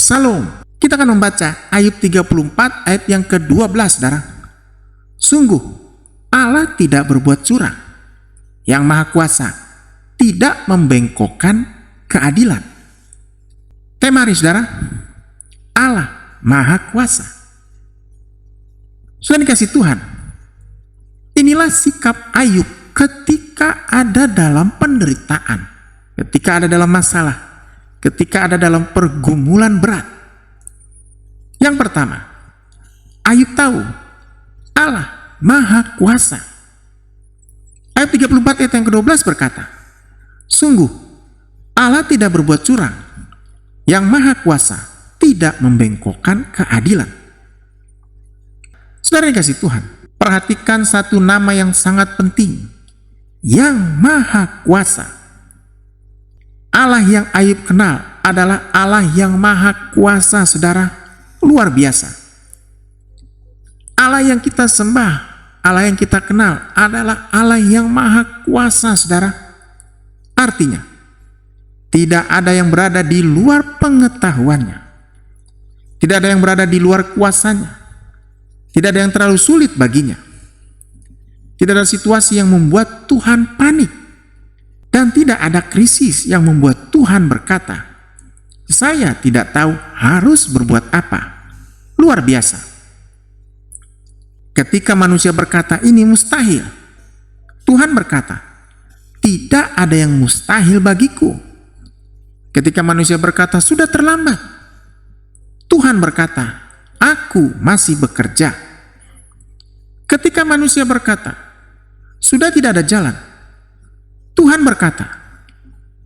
Salam. Kita akan membaca Ayub 34 ayat yang ke-12, saudara. Sungguh, Allah tidak berbuat curang. Yang Maha Kuasa tidak membengkokkan keadilan. Tema hari, saudara, Allah Maha Kuasa. Sudah dikasih Tuhan, inilah sikap Ayub ketika ada dalam penderitaan, ketika ada dalam masalah, ketika ada dalam pergumulan berat. Yang pertama, Ayub tahu Allah Maha Kuasa. Ayat 34 ayat yang ke-12 berkata, sungguh Allah tidak berbuat curang, yang Maha Kuasa tidak membengkokkan keadilan. Saudara yang kasih Tuhan, perhatikan satu nama yang sangat penting, yang Maha Kuasa. Allah yang Ayub kenal adalah Allah yang Maha Kuasa, saudara. Luar biasa. Allah yang kita sembah, Allah yang kita kenal adalah Allah yang Maha Kuasa, saudara. Artinya, tidak ada yang berada di luar pengetahuannya. Tidak ada yang berada di luar kuasanya. Tidak ada yang terlalu sulit baginya. Tidak ada situasi yang membuat Tuhan panik. Dan tidak ada krisis yang membuat Tuhan berkata, saya tidak tahu harus berbuat apa. Luar biasa. Ketika manusia berkata ini mustahil, Tuhan berkata, tidak ada yang mustahil bagiku. Ketika manusia berkata sudah terlambat, Tuhan berkata, aku masih bekerja. Ketika manusia berkata, sudah tidak ada jalan, Tuhan berkata,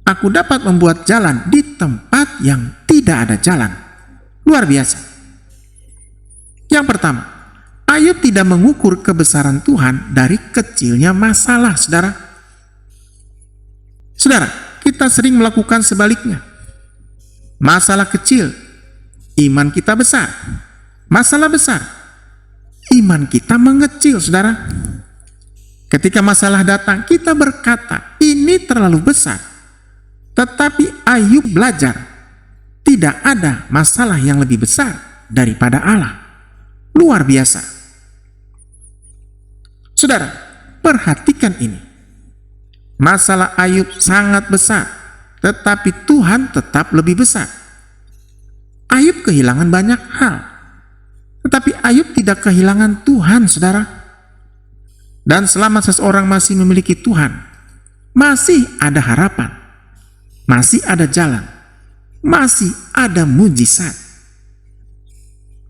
aku dapat membuat jalan di tempat yang tidak ada jalan. Luar biasa. Yang pertama, Ayub tidak mengukur kebesaran Tuhan dari kecilnya masalah, saudara. Saudara, kita sering melakukan sebaliknya. Masalah kecil, iman kita besar. Masalah besar, iman kita mengecil, saudara. Ketika masalah datang, kita berkata, ini terlalu besar. Tetapi Ayub belajar, tidak ada masalah yang lebih besar daripada Allah. Luar biasa. Saudara, perhatikan ini. Masalah Ayub sangat besar, tetapi Tuhan tetap lebih besar. Ayub kehilangan banyak hal, tetapi Ayub tidak kehilangan Tuhan, saudara. Dan selama seseorang masih memiliki Tuhan, masih ada harapan, masih ada jalan, masih ada mujizat.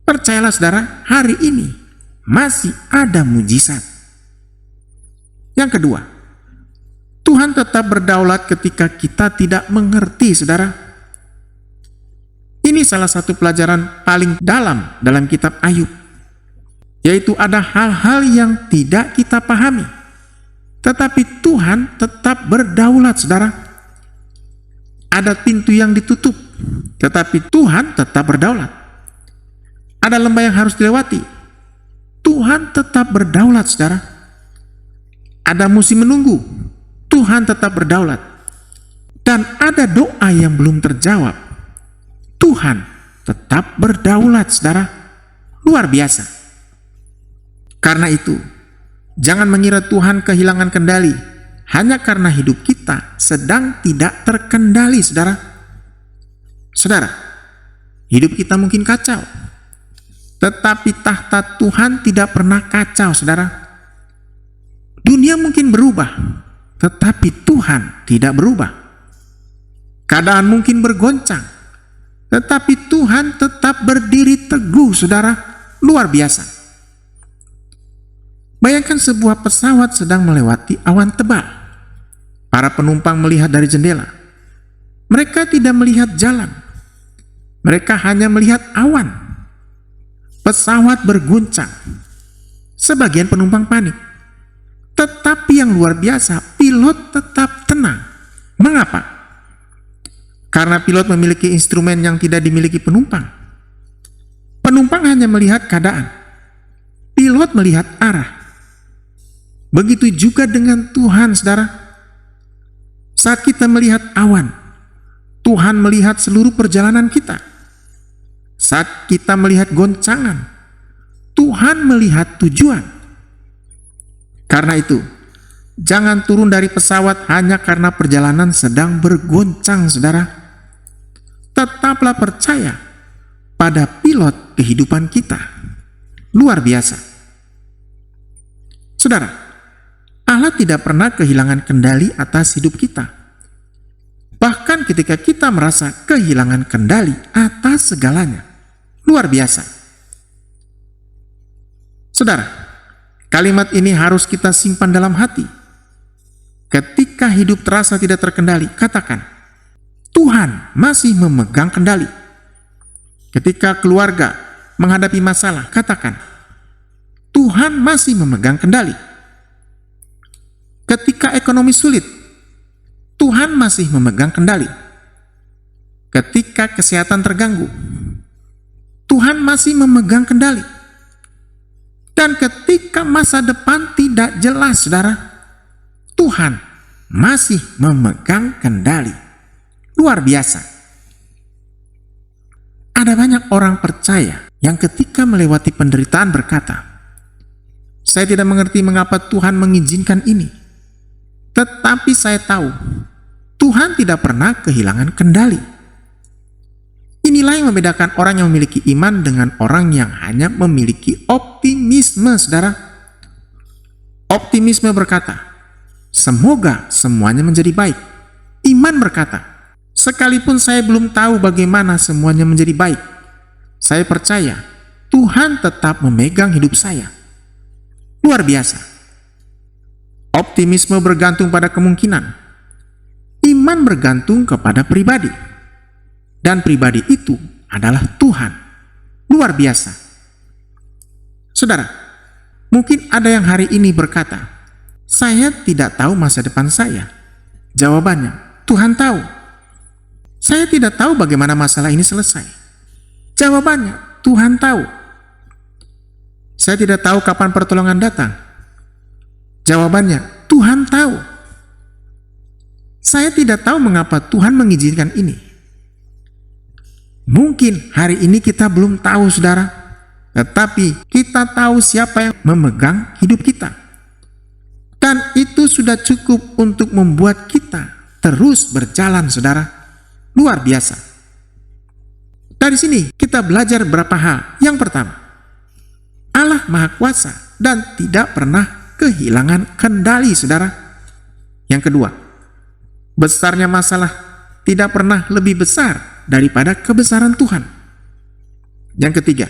Percayalah saudara, hari ini masih ada mujizat. Yang kedua, Tuhan tetap berdaulat ketika kita tidak mengerti, saudara. Ini salah satu pelajaran paling dalam kitab Ayub, yaitu ada hal-hal yang tidak kita pahami, tetapi Tuhan tetap berdaulat, saudara. Ada pintu yang ditutup, tetapi Tuhan tetap berdaulat. Ada lembah yang harus dilewati, Tuhan tetap berdaulat, saudara. Ada musim menunggu, Tuhan tetap berdaulat. Dan ada doa yang belum terjawab, Tuhan tetap berdaulat, saudara. Luar biasa. Karena itu, jangan mengira Tuhan kehilangan kendali hanya karena hidup kita sedang tidak terkendali, saudara. Saudara, hidup kita mungkin kacau, tetapi tahta Tuhan tidak pernah kacau, saudara. Dunia mungkin berubah, tetapi Tuhan tidak berubah. Keadaan mungkin bergoncang, tetapi Tuhan tetap berdiri teguh, saudara. Luar biasa. Bayangkan sebuah pesawat sedang melewati awan tebal. Para penumpang melihat dari jendela. Mereka tidak melihat jalan. Mereka hanya melihat awan. Pesawat berguncang. Sebagian penumpang panik. Tetapi yang luar biasa, pilot tetap tenang. Mengapa? Karena pilot memiliki instrumen yang tidak dimiliki penumpang. Penumpang hanya melihat keadaan. Pilot melihat arah. Begitu juga dengan Tuhan, saudara. Saat kita melihat awan, Tuhan melihat seluruh perjalanan kita. Saat kita melihat goncangan, Tuhan melihat tujuan. Karena itu, jangan turun dari pesawat hanya karena perjalanan sedang bergoncang, saudara. Tetaplah percaya pada pilot kehidupan kita. Luar biasa. Saudara, Allah tidak pernah kehilangan kendali atas hidup kita. Bahkan ketika kita merasa kehilangan kendali atas segalanya. Luar biasa. Saudara, kalimat ini harus kita simpan dalam hati. Ketika hidup terasa tidak terkendali, katakan, Tuhan masih memegang kendali. Ketika keluarga menghadapi masalah, katakan, Tuhan masih memegang kendali. Ketika ekonomi sulit, Tuhan masih memegang kendali. Ketika kesehatan terganggu, Tuhan masih memegang kendali. Dan ketika masa depan tidak jelas, saudara, Tuhan masih memegang kendali. Luar biasa. Ada banyak orang percaya yang ketika melewati penderitaan berkata, saya tidak mengerti mengapa Tuhan mengizinkan ini. Tetapi saya tahu, Tuhan tidak pernah kehilangan kendali. Inilah yang membedakan orang yang memiliki iman dengan orang yang hanya memiliki optimisme, saudara. Optimisme berkata, semoga semuanya menjadi baik. Iman berkata, sekalipun saya belum tahu bagaimana semuanya menjadi baik, saya percaya Tuhan tetap memegang hidup saya. Luar biasa. Optimisme bergantung pada kemungkinan. Iman bergantung kepada pribadi. Dan pribadi itu adalah Tuhan. Luar biasa. Saudara, mungkin ada yang hari ini berkata, saya tidak tahu masa depan saya. Jawabannya, Tuhan tahu. Saya tidak tahu bagaimana masalah ini selesai. Jawabannya, Tuhan tahu. Saya tidak tahu kapan pertolongan datang. Jawabannya, Tuhan tahu. Saya tidak tahu mengapa Tuhan mengizinkan ini. Mungkin hari ini kita belum tahu, saudara, tetapi kita tahu siapa yang memegang hidup kita. Dan itu sudah cukup untuk membuat kita terus berjalan, saudara. Luar biasa. Dari sini kita belajar beberapa hal. Yang pertama, Allah Maha Kuasa dan tidak pernah kehilangan kendali, saudara. Yang kedua, besarnya masalah tidak pernah lebih besar daripada kebesaran Tuhan. Yang ketiga,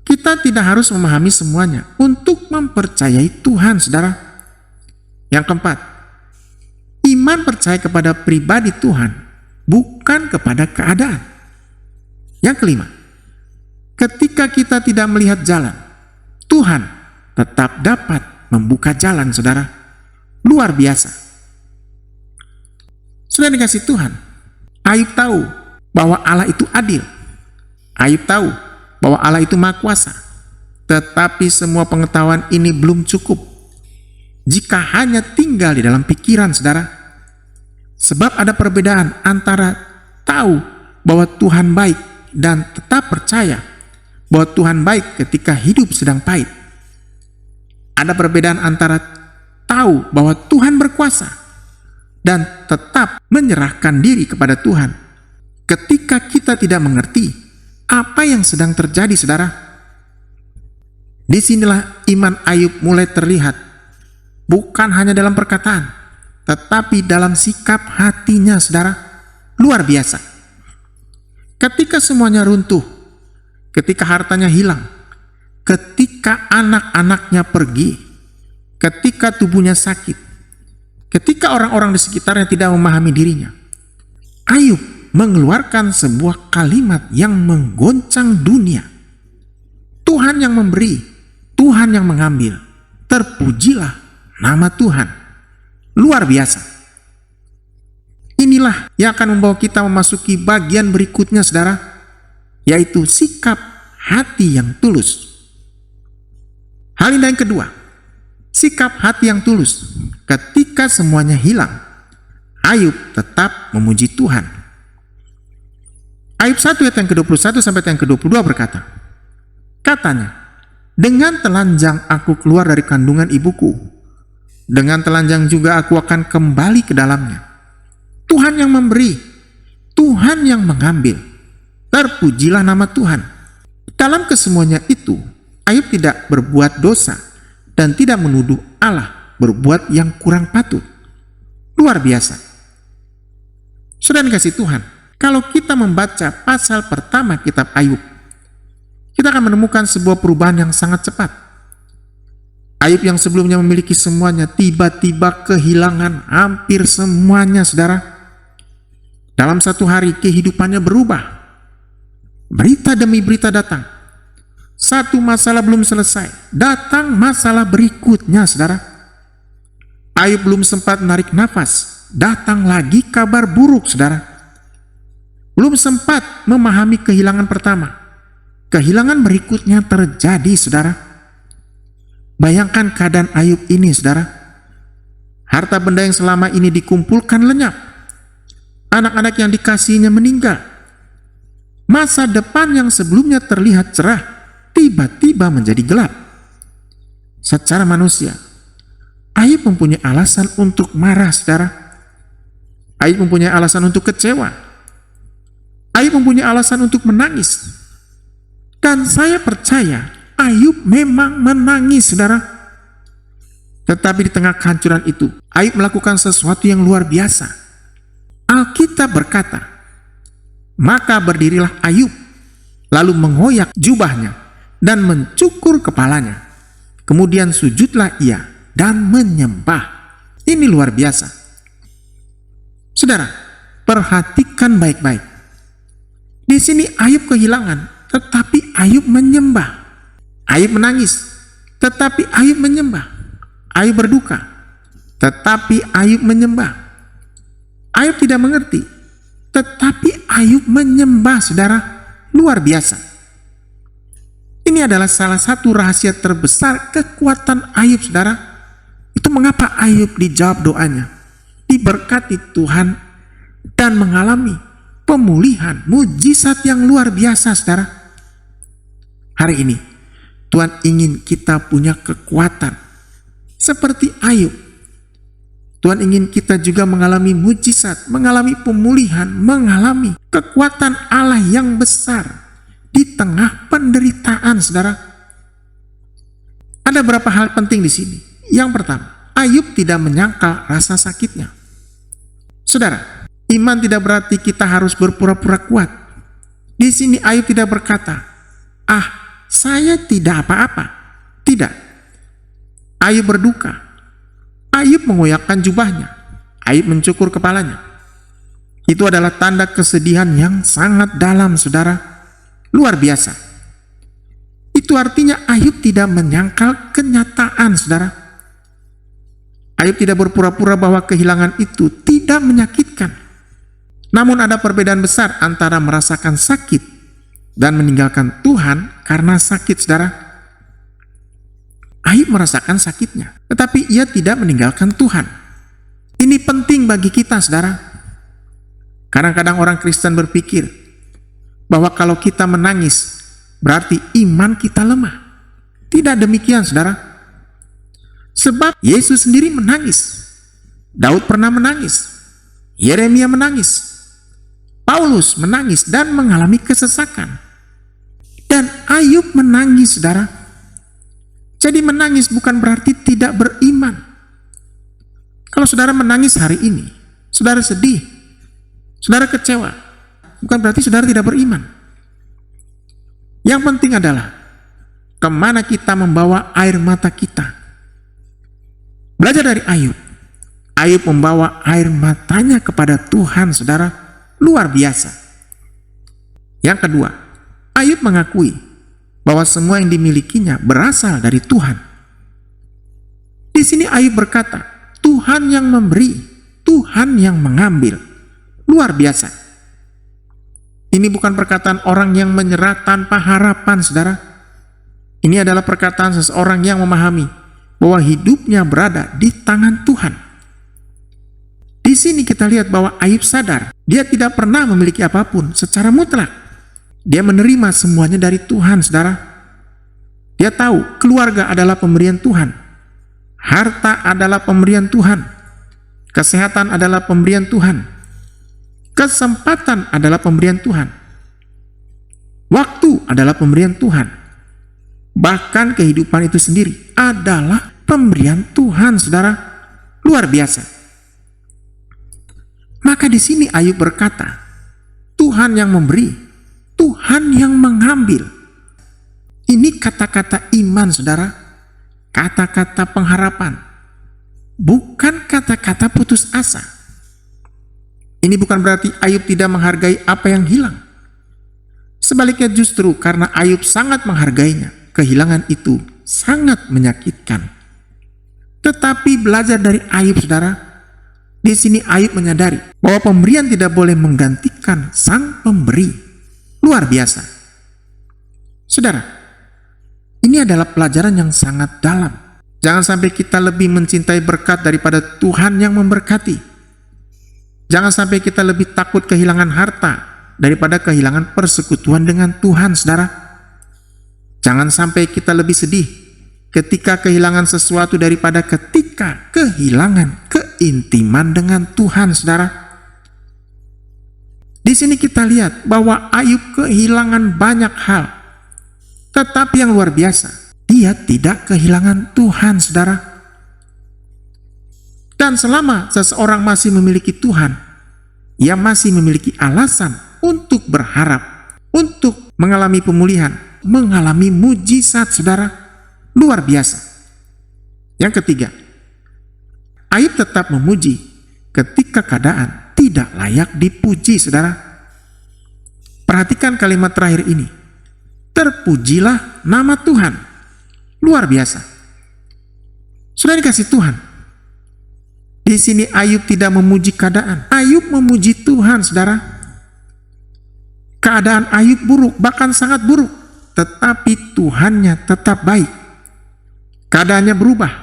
kita tidak harus memahami semuanya untuk mempercayai Tuhan, saudara. Yang keempat, iman percaya kepada pribadi Tuhan, bukan kepada keadaan. Yang kelima, ketika kita tidak melihat jalan, Tuhan tetap dapat membuka jalan, saudara. Luar biasa. Sudah dikasih Tuhan, Ayub tahu bahwa Allah itu adil. Ayub tahu bahwa Allah itu Maha Kuasa. Tetapi semua pengetahuan ini belum cukup jika hanya tinggal di dalam pikiran, saudara. Sebab ada perbedaan antara tahu bahwa Tuhan baik dan tetap percaya bahwa Tuhan baik ketika hidup sedang pahit. Ada perbedaan antara tahu bahwa Tuhan berkuasa dan tetap menyerahkan diri kepada Tuhan ketika kita tidak mengerti apa yang sedang terjadi, saudara. Disinilah iman Ayub mulai terlihat, bukan hanya dalam perkataan, tetapi dalam sikap hatinya, saudara. Luar biasa. Ketika semuanya runtuh, ketika hartanya hilang, ketika anak-anaknya pergi, ketika tubuhnya sakit, ketika orang-orang di sekitarnya tidak memahami dirinya, Ayub mengeluarkan sebuah kalimat yang menggoncang dunia. Tuhan yang memberi, Tuhan yang mengambil. Terpujilah nama Tuhan. Luar biasa. Inilah yang akan membawa kita memasuki bagian berikutnya, saudara, yaitu sikap hati yang tulus. Hal ini yang kedua, sikap hati yang tulus. Ketika semuanya hilang, Ayub tetap memuji Tuhan. Ayub 1 ayat yang ke-21 sampai yang ke-22 berkata, katanya, dengan telanjang aku keluar dari kandungan ibuku, dengan telanjang juga aku akan kembali ke dalamnya. Tuhan yang memberi, Tuhan yang mengambil, terpujilah nama Tuhan. Dalam kesemuanya itu, Ayub tidak berbuat dosa dan tidak menuduh Allah berbuat yang kurang patut. Luar biasa. Saudara kasih Tuhan, kalau kita membaca pasal pertama kitab Ayub, kita akan menemukan sebuah perubahan yang sangat cepat. Ayub yang sebelumnya memiliki semuanya, tiba-tiba kehilangan hampir semuanya, saudara. Dalam satu hari kehidupannya berubah. Berita demi berita datang. Satu masalah belum selesai, datang masalah berikutnya, saudara. Ayub belum sempat menarik nafas, datang lagi kabar buruk, saudara. Belum sempat memahami kehilangan pertama, kehilangan berikutnya terjadi, saudara. Bayangkan keadaan Ayub ini, saudara. Harta benda yang selama ini dikumpulkan lenyap. Anak-anak yang dikasihinya meninggal. Masa depan yang sebelumnya terlihat cerah, tiba-tiba menjadi gelap. Secara manusia, Ayub mempunyai alasan untuk marah, saudara. Ayub mempunyai alasan untuk kecewa. Ayub mempunyai alasan untuk menangis. Dan saya percaya Ayub memang menangis, saudara. Tetapi di tengah kehancuran itu, Ayub melakukan sesuatu yang luar biasa. Alkitab berkata, maka berdirilah Ayub, lalu mengoyak jubahnya dan mencukur kepalanya. Kemudian sujudlah ia dan menyembah. Ini luar biasa. Saudara, perhatikan baik-baik. Di sini Ayub kehilangan, tetapi Ayub menyembah. Ayub menangis, tetapi Ayub menyembah. Ayub berduka, tetapi Ayub menyembah. Ayub tidak mengerti, tetapi Ayub menyembah, saudara. Luar biasa. Ini adalah salah satu rahasia terbesar kekuatan Ayub, saudara. Itu mengapa Ayub dijawab doanya, diberkati Tuhan, dan mengalami pemulihan, mujizat yang luar biasa, saudara. Hari ini, Tuhan ingin kita punya kekuatan seperti Ayub. Tuhan ingin kita juga mengalami mujizat, mengalami pemulihan, mengalami kekuatan Allah yang besar di tengah penderitaan, saudara. Ada beberapa hal penting di sini. Yang pertama, Ayub tidak menyangkal rasa sakitnya. Saudara, iman tidak berarti kita harus berpura-pura kuat. Di sini Ayub tidak berkata, saya tidak apa-apa. Tidak. Ayub berduka. Ayub mengoyakkan jubahnya. Ayub mencukur kepalanya. Itu adalah tanda kesedihan yang sangat dalam, saudara. Luar biasa. Itu artinya Ayub tidak menyangkal kenyataan, saudara. Ayub tidak berpura-pura bahwa kehilangan itu tidak menyakitkan. Namun ada perbedaan besar antara merasakan sakit dan meninggalkan Tuhan karena sakit, saudara. Ayub merasakan sakitnya, tetapi ia tidak meninggalkan Tuhan. Ini penting bagi kita, saudara. Kadang-kadang orang Kristen berpikir bahwa kalau kita menangis, berarti iman kita lemah. Tidak demikian, saudara. Sebab Yesus sendiri menangis. Daud pernah menangis. Yeremia menangis. Paulus menangis dan mengalami kesesakan. Dan Ayub menangis, saudara. Jadi menangis bukan berarti tidak beriman. Kalau saudara menangis hari ini, saudara sedih, saudara kecewa, bukan berarti saudara tidak beriman. Yang penting adalah kemana kita membawa air mata kita. Belajar dari Ayub. Ayub membawa air matanya kepada Tuhan, saudara. Luar biasa. Yang kedua, Ayub mengakui bahwa semua yang dimilikinya berasal dari Tuhan. Di sini Ayub berkata, Tuhan yang memberi, Tuhan yang mengambil. Luar biasa. Ini bukan perkataan orang yang menyerah tanpa harapan, saudara. Ini adalah perkataan seseorang yang memahami bahwa hidupnya berada di tangan Tuhan. Di sini kita lihat bahwa Ayub sadar, dia tidak pernah memiliki apapun secara mutlak. Dia menerima semuanya dari Tuhan, saudara. Dia tahu keluarga adalah pemberian Tuhan. Harta adalah pemberian Tuhan. Kesehatan adalah pemberian Tuhan. Kesempatan adalah pemberian Tuhan. Waktu adalah pemberian Tuhan. Bahkan kehidupan itu sendiri adalah pemberian Tuhan, saudara. Luar biasa. Maka di sini Ayub berkata, Tuhan yang memberi, Tuhan yang mengambil. Ini kata-kata iman, saudara. Kata-kata pengharapan. Bukan kata-kata putus asa. Ini bukan berarti Ayub tidak menghargai apa yang hilang. Sebaliknya justru karena Ayub sangat menghargainya, kehilangan itu sangat menyakitkan. Tetapi belajar dari Ayub, saudara, di sini Ayub menyadari bahwa pemberian tidak boleh menggantikan sang pemberi. Luar biasa. Saudara, ini adalah pelajaran yang sangat dalam. Jangan sampai kita lebih mencintai berkat daripada Tuhan yang memberkati. Jangan sampai kita lebih takut kehilangan harta daripada kehilangan persekutuan dengan Tuhan, saudara. Jangan sampai kita lebih sedih ketika kehilangan sesuatu daripada ketika kehilangan keintiman dengan Tuhan, saudara. Di sini kita lihat bahwa Ayub kehilangan banyak hal, tetapi yang luar biasa, dia tidak kehilangan Tuhan, saudara. Dan selama seseorang masih memiliki Tuhan, ia masih memiliki alasan untuk berharap, untuk mengalami pemulihan, mengalami mujizat, saudara. Luar biasa. Yang ketiga, Ayub tetap memuji ketika keadaan tidak layak dipuji, saudara. Perhatikan kalimat terakhir ini. Terpujilah nama Tuhan. Luar biasa. Sudah dikasih Tuhan. Di sini Ayub tidak memuji keadaan. Ayub memuji Tuhan, saudara. Keadaan Ayub buruk, bahkan sangat buruk. Tetapi Tuhannya tetap baik. Keadaannya berubah.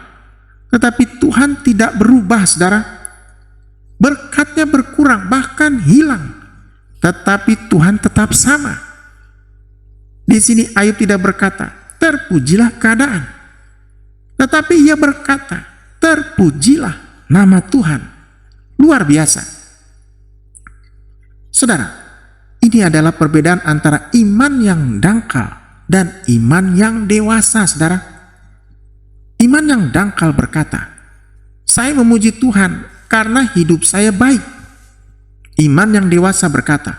Tetapi Tuhan tidak berubah, saudara. Berkatnya berkurang, bahkan hilang. Tetapi Tuhan tetap sama. Di sini Ayub tidak berkata, terpujilah keadaan. Tetapi ia berkata, terpujilah nama Tuhan. Luar biasa. Saudara, ini adalah perbedaan antara iman yang dangkal dan iman yang dewasa, saudara. Iman yang dangkal berkata, saya memuji Tuhan karena hidup saya baik. Iman yang dewasa berkata,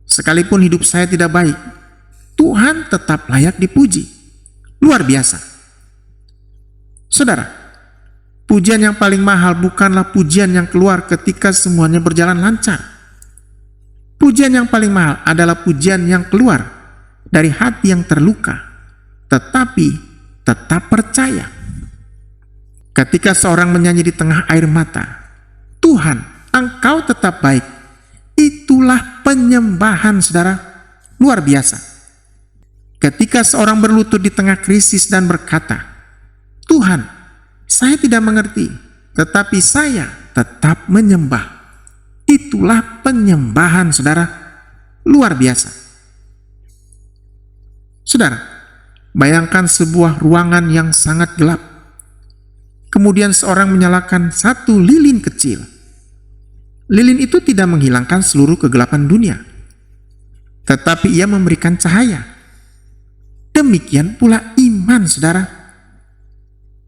sekalipun hidup saya tidak baik, Tuhan tetap layak dipuji. Luar biasa. Saudara, pujian yang paling mahal bukanlah pujian yang keluar ketika semuanya berjalan lancar. Pujian yang paling mahal adalah pujian yang keluar dari hati yang terluka, tetapi tetap percaya. Ketika seorang menyanyi di tengah air mata, Tuhan, Engkau tetap baik. Itulah penyembahan, saudara. Luar biasa. Ketika seorang berlutut di tengah krisis dan berkata, Tuhan, saya tidak mengerti, tetapi saya tetap menyembah. Itulah penyembahan, saudara. Luar biasa. Saudara, bayangkan sebuah ruangan yang sangat gelap. Kemudian seorang menyalakan satu lilin kecil. Lilin itu tidak menghilangkan seluruh kegelapan dunia, tetapi ia memberikan cahaya. Demikian pula iman, saudara.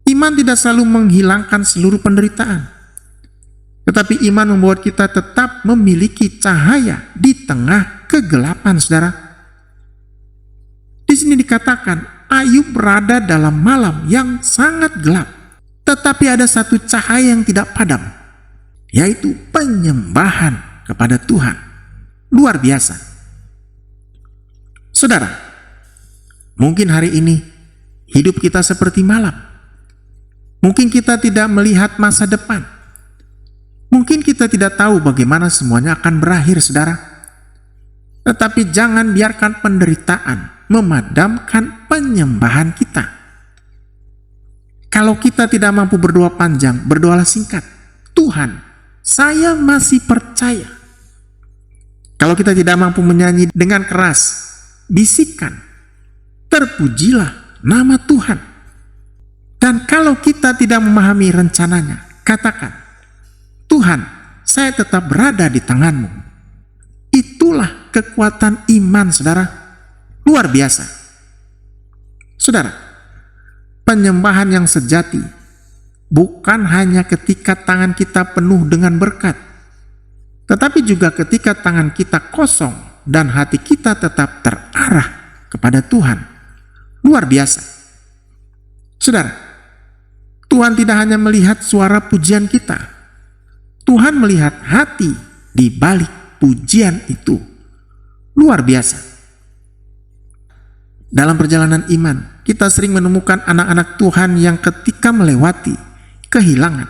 Iman tidak selalu menghilangkan seluruh penderitaan, tetapi iman membuat kita tetap memiliki cahaya di tengah kegelapan, saudara. Di sini dikatakan Ayub berada dalam malam yang sangat gelap, tetapi ada satu cahaya yang tidak padam, yaitu penyembahan kepada Tuhan. Luar biasa. Saudara, mungkin hari ini hidup kita seperti malam. Mungkin kita tidak melihat masa depan. Mungkin kita tidak tahu bagaimana semuanya akan berakhir, saudara. Tetapi jangan biarkan penderitaan memadamkan penyembahan kita. Kalau kita tidak mampu berdoa panjang, berdoalah singkat. Tuhan, saya masih percaya. Kalau kita tidak mampu menyanyi dengan keras, bisikan, terpujilah nama Tuhan. Dan kalau kita tidak memahami rencananya, katakan, Tuhan, saya tetap berada di tangan-Mu. Itulah kekuatan iman, saudara. Luar biasa. Saudara, penyembahan yang sejati bukan hanya ketika tangan kita penuh dengan berkat, tetapi juga ketika tangan kita kosong dan hati kita tetap terarah kepada Tuhan. Luar biasa. Saudara, Tuhan tidak hanya melihat suara pujian kita. Tuhan melihat hati di balik pujian itu. Luar biasa. Dalam perjalanan iman, kita sering menemukan anak-anak Tuhan yang ketika melewati kehilangan,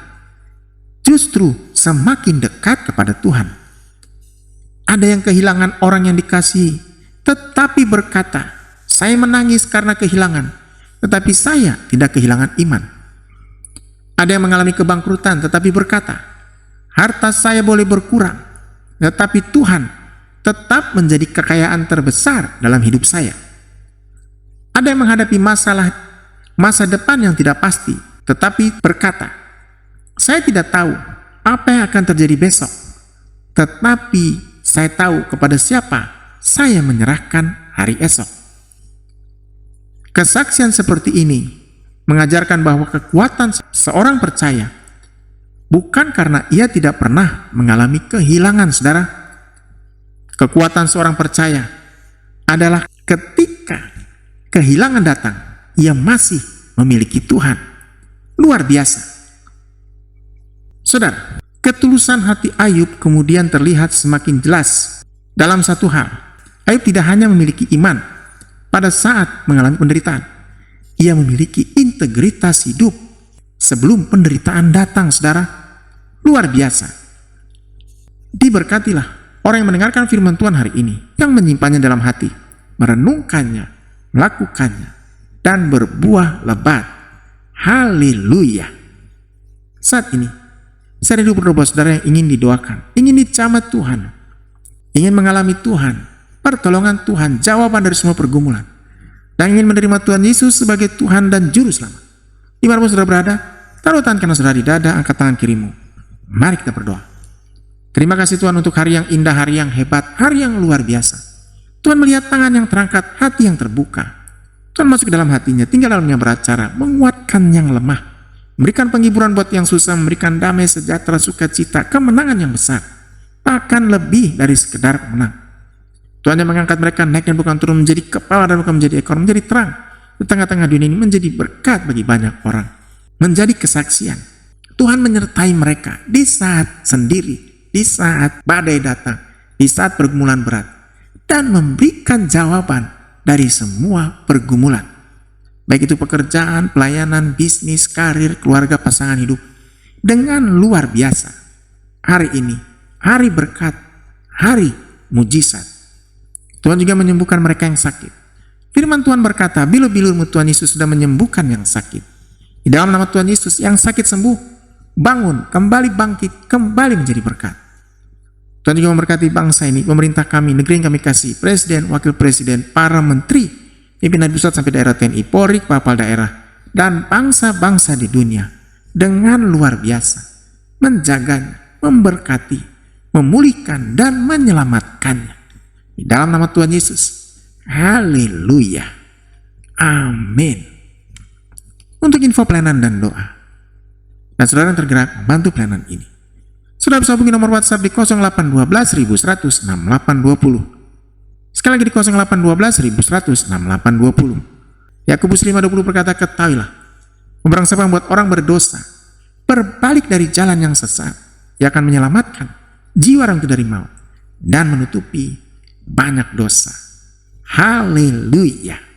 justru semakin dekat kepada Tuhan. Ada yang kehilangan orang yang dikasihi, tetapi berkata, saya menangis karena kehilangan, tetapi saya tidak kehilangan iman. Ada yang mengalami kebangkrutan, tetapi berkata, harta saya boleh berkurang, tetapi Tuhan tetap menjadi kekayaan terbesar dalam hidup saya. Ada yang menghadapi masa depan yang tidak pasti, tetapi berkata, saya tidak tahu apa yang akan terjadi besok, tetapi saya tahu kepada siapa saya menyerahkan hari esok. Kesaksian seperti ini mengajarkan bahwa kekuatan seorang percaya bukan karena ia tidak pernah mengalami kehilangan, saudara. Kekuatan seorang percaya adalah ketika kehilangan datang, ia masih memiliki Tuhan. Luar biasa. Saudara, ketulusan hati Ayub kemudian terlihat semakin jelas dalam satu hal. Ayub tidak hanya memiliki iman pada saat mengalami penderitaan, ia memiliki integritas hidup sebelum penderitaan datang, saudara. Luar biasa. Diberkatilah orang yang mendengarkan firman Tuhan hari ini, yang menyimpannya dalam hati, merenungkannya, melakukannya, dan berbuah lebat. Haleluya. Saat ini, saya rindu berdoa saudara yang ingin didoakan, ingin dicamah Tuhan, ingin mengalami Tuhan, pertolongan Tuhan, jawaban dari semua pergumulan, dan ingin menerima Tuhan Yesus sebagai Tuhan dan Juru Selamat. Di mana saudara berada, taruh tangan kanan saudara di dada, angkat tangan kirimu. Mari kita berdoa. Terima kasih Tuhan untuk hari yang indah, hari yang hebat, hari yang luar biasa. Tuhan melihat tangan yang terangkat, hati yang terbuka. Tuhan masuk ke dalam hatinya, tinggal dalamnya beracara, menguatkan yang lemah, memberikan penghiburan buat yang susah, memberikan damai, sejahtera, sukacita, kemenangan yang besar, bahkan lebih dari sekedar pemenang. Tuhan yang mengangkat mereka naik dan bukan turun, menjadi kepala dan bukan menjadi ekor, menjadi terang di tengah-tengah dunia ini, menjadi berkat bagi banyak orang, menjadi kesaksian. Tuhan menyertai mereka di saat sendiri, di saat badai datang, di saat pergumulan berat, dan memberikan jawaban dari semua pergumulan. Baik itu pekerjaan, pelayanan, bisnis, karir, keluarga, pasangan hidup, dengan luar biasa. Hari ini, hari berkat, hari mujizat. Tuhan juga menyembuhkan mereka yang sakit. Firman Tuhan berkata, bilu-bilurmu Tuhan Yesus sudah menyembuhkan yang sakit. Di dalam nama Tuhan Yesus, yang sakit sembuh, bangun, kembali bangkit, kembali menjadi berkat. Tuhan juga memberkati bangsa ini, pemerintah kami, negeri yang kami kasih, presiden, wakil presiden, para menteri, pimpinan pusat sampai daerah TNI, Polri, kepala daerah, dan bangsa-bangsa di dunia dengan luar biasa, menjaganya, memberkati, memulihkan, dan menyelamatkannya. Di dalam nama Tuhan Yesus. Haleluya. Amin. Untuk info pelayanan dan doa, dan saudara yang tergerak membantu pelayanan ini, saudara bisa hubungi nomor WhatsApp di 0812 1100 6820. Sekali lagi di 0812 1100 6820. Yakobus 5:20 berkata, ketahuilah, barang siapa membuat orang berdosa berbalik dari jalan yang sesat, ia akan menyelamatkan jiwa orang itu dari maut dan menutupi banyak dosa. Haleluya.